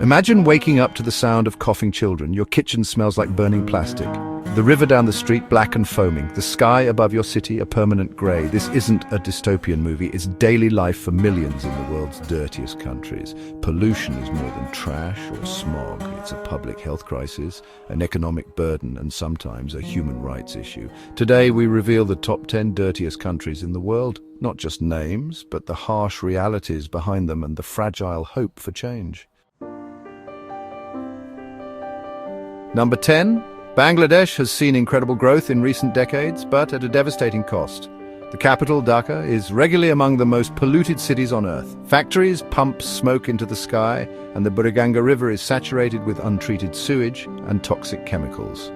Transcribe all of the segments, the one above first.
Imagine waking up to the sound of coughing children. Your kitchen smells like burning plastic. The river down the street black and foaming. The sky above your city a permanent grey. This isn't a dystopian movie. It's daily life for millions in the world's dirtiest countries. Pollution is more than trash or smog. It's a public health crisis, an economic burden, and sometimes a human rights issue. Today we reveal the top 10 dirtiest countries in the world. Not just names, but the harsh realities behind them and the fragile hope for change. Number 10. Bangladesh has seen incredible growth in recent decades, but at a devastating cost. The capital, Dhaka, is regularly among the most polluted cities on Earth. Factories pump smoke into the sky, and the Buriganga River is saturated with untreated sewage and toxic chemicals.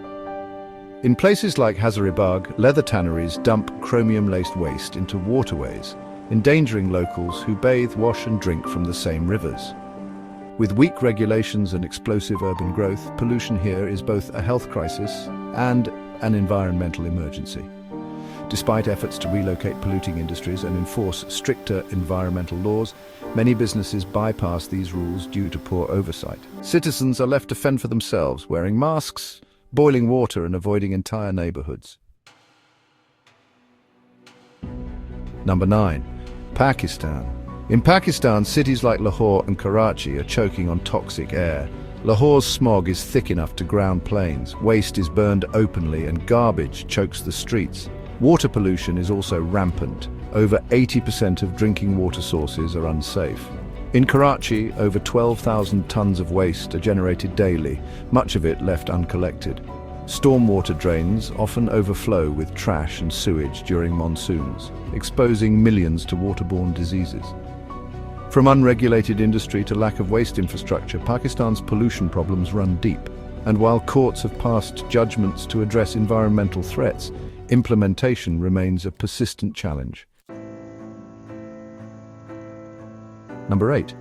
In places like Hazaribagh, leather tanneries dump chromium-laced waste into waterways, endangering locals who bathe, wash and drink from the same rivers. With weak regulations and explosive urban growth, pollution here is both a health crisis and an environmental emergency. Despite efforts to relocate polluting industries and enforce stricter environmental laws, many businesses bypass these rules due to poor oversight. Citizens are left to fend for themselves, wearing masks, boiling water and avoiding entire neighborhoods. Number 9. Pakistan. In Pakistan, cities like Lahore and Karachi are choking on toxic air. Lahore's smog is thick enough to ground planes, waste is burned openly and garbage chokes the streets. Water pollution is also rampant. Over 80% of drinking water sources are unsafe. In Karachi, over 12,000 tons of waste are generated daily, much of it left uncollected. Stormwater drains often overflow with trash and sewage during monsoons, exposing millions to waterborne diseases. From unregulated industry to lack of waste infrastructure, Pakistan's pollution problems run deep. And while courts have passed judgments to address environmental threats, implementation remains a persistent challenge. Number 8.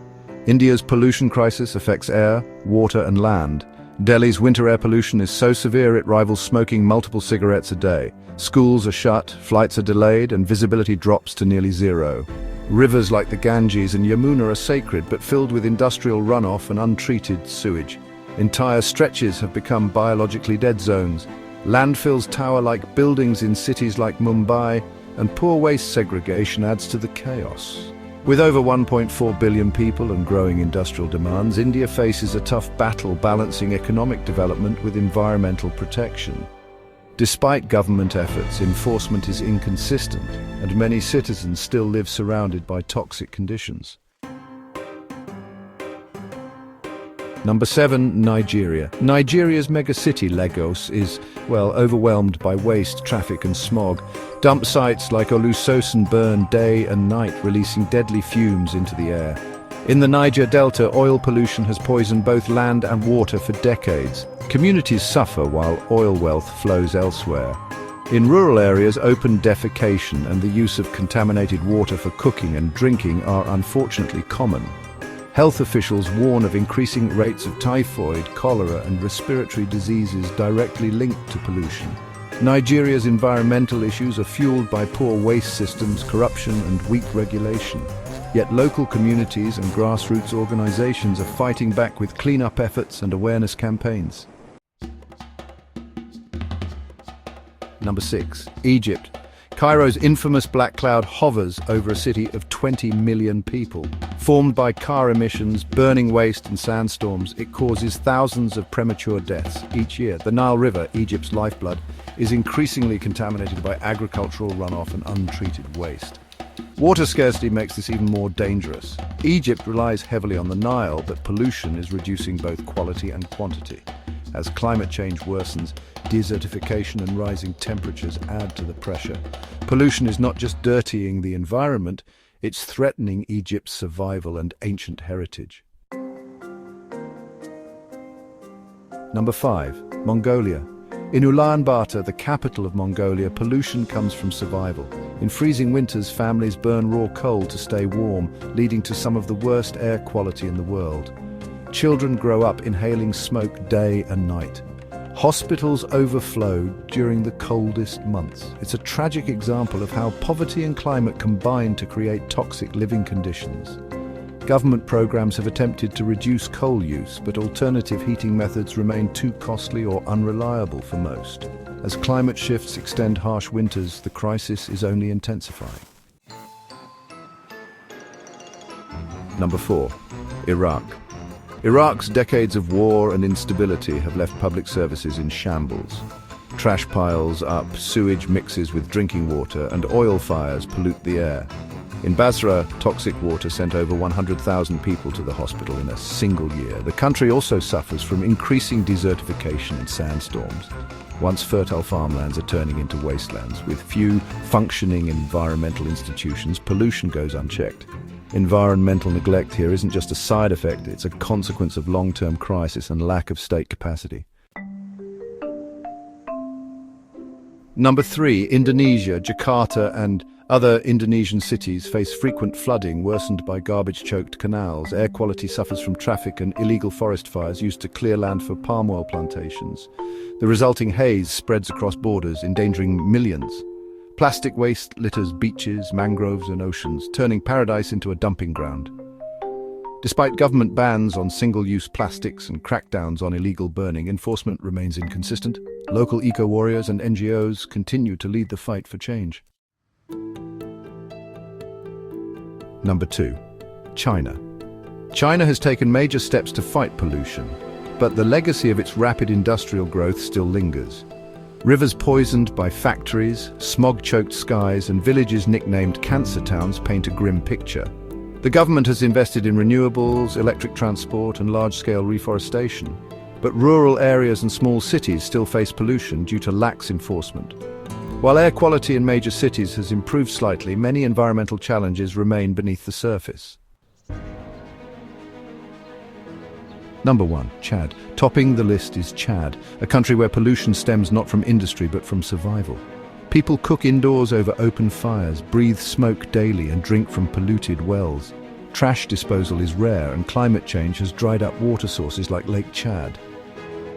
India's pollution crisis affects air, water and land. Delhi's winter air pollution is so severe it rivals smoking multiple cigarettes a day. Schools are shut, flights are delayed, and visibility drops to nearly zero. Rivers like the Ganges and Yamuna are sacred but filled with industrial runoff and untreated sewage. Entire stretches have become biologically dead zones. Landfills tower like buildings in cities like Mumbai, and poor waste segregation adds to the chaos. With over 1.4 billion people and growing industrial demands, India faces a tough battle balancing economic development with environmental protection. Despite government efforts, enforcement is inconsistent, and many citizens still live surrounded by toxic conditions. Number 7. Nigeria. Nigeria's megacity Lagos is, overwhelmed by waste, traffic and smog. Dump sites like Olusosun burn day and night, releasing deadly fumes into the air. In the Niger Delta, oil pollution has poisoned both land and water for decades. Communities suffer while oil wealth flows elsewhere. In rural areas, open defecation and the use of contaminated water for cooking and drinking are unfortunately common. Health officials warn of increasing rates of typhoid, cholera and respiratory diseases directly linked to pollution. Nigeria's environmental issues are fueled by poor waste systems, corruption and weak regulation. Yet local communities and grassroots organizations are fighting back with cleanup efforts and awareness campaigns. Number 6. Egypt. Cairo's infamous black cloud hovers over a city of 20 million people. Formed by car emissions, burning waste and sandstorms, it causes thousands of premature deaths each year. The Nile River, Egypt's lifeblood, is increasingly contaminated by agricultural runoff and untreated waste. Water scarcity makes this even more dangerous. Egypt relies heavily on the Nile, but pollution is reducing both quality and quantity. As climate change worsens, desertification and rising temperatures add to the pressure. Pollution is not just dirtying the environment, it's threatening Egypt's survival and ancient heritage. Number 5. Mongolia. In Ulaanbaatar, the capital of Mongolia, pollution comes from survival. In freezing winters, families burn raw coal to stay warm, leading to some of the worst air quality in the world. Children grow up inhaling smoke day and night. Hospitals overflow during the coldest months. It's a tragic example of how poverty and climate combine to create toxic living conditions. Government programs have attempted to reduce coal use, but alternative heating methods remain too costly or unreliable for most. As climate shifts extend harsh winters, the crisis is only intensifying. Number 4. Iraq. Iraq's decades of war and instability have left public services in shambles. Trash piles up, sewage mixes with drinking water, and oil fires pollute the air. In Basra, toxic water sent over 100,000 people to the hospital in a single year. The country also suffers from increasing desertification and sandstorms. Once fertile farmlands are turning into wastelands. With few functioning environmental institutions, pollution goes unchecked. Environmental neglect here isn't just a side effect, it's a consequence of long-term crisis and lack of state capacity. Number 3, Indonesia, Jakarta and other Indonesian cities face frequent flooding worsened by garbage-choked canals. Air quality suffers from traffic and illegal forest fires used to clear land for palm oil plantations. The resulting haze spreads across borders, endangering millions. Plastic waste litters beaches, mangroves and oceans, turning paradise into a dumping ground. Despite government bans on single-use plastics and crackdowns on illegal burning, enforcement remains inconsistent. Local eco-warriors and NGOs continue to lead the fight for change. Number 2. China. China has taken major steps to fight pollution, but the legacy of its rapid industrial growth still lingers. Rivers poisoned by factories, smog-choked skies, and villages nicknamed cancer towns paint a grim picture. The government has invested in renewables, electric transport, and large-scale reforestation, but rural areas and small cities still face pollution due to lax enforcement. While air quality in major cities has improved slightly, many environmental challenges remain beneath the surface. Number 1. Chad. Topping the list is Chad, a country where pollution stems not from industry but from survival. People cook indoors over open fires, breathe smoke daily and drink from polluted wells. Trash disposal is rare and climate change has dried up water sources like Lake Chad.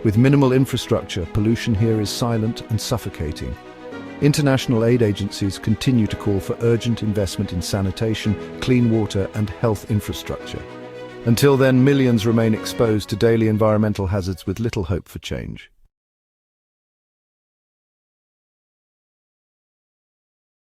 With minimal infrastructure, pollution here is silent and suffocating. International aid agencies continue to call for urgent investment in sanitation, clean water and health infrastructure. Until then, millions remain exposed to daily environmental hazards with little hope for change.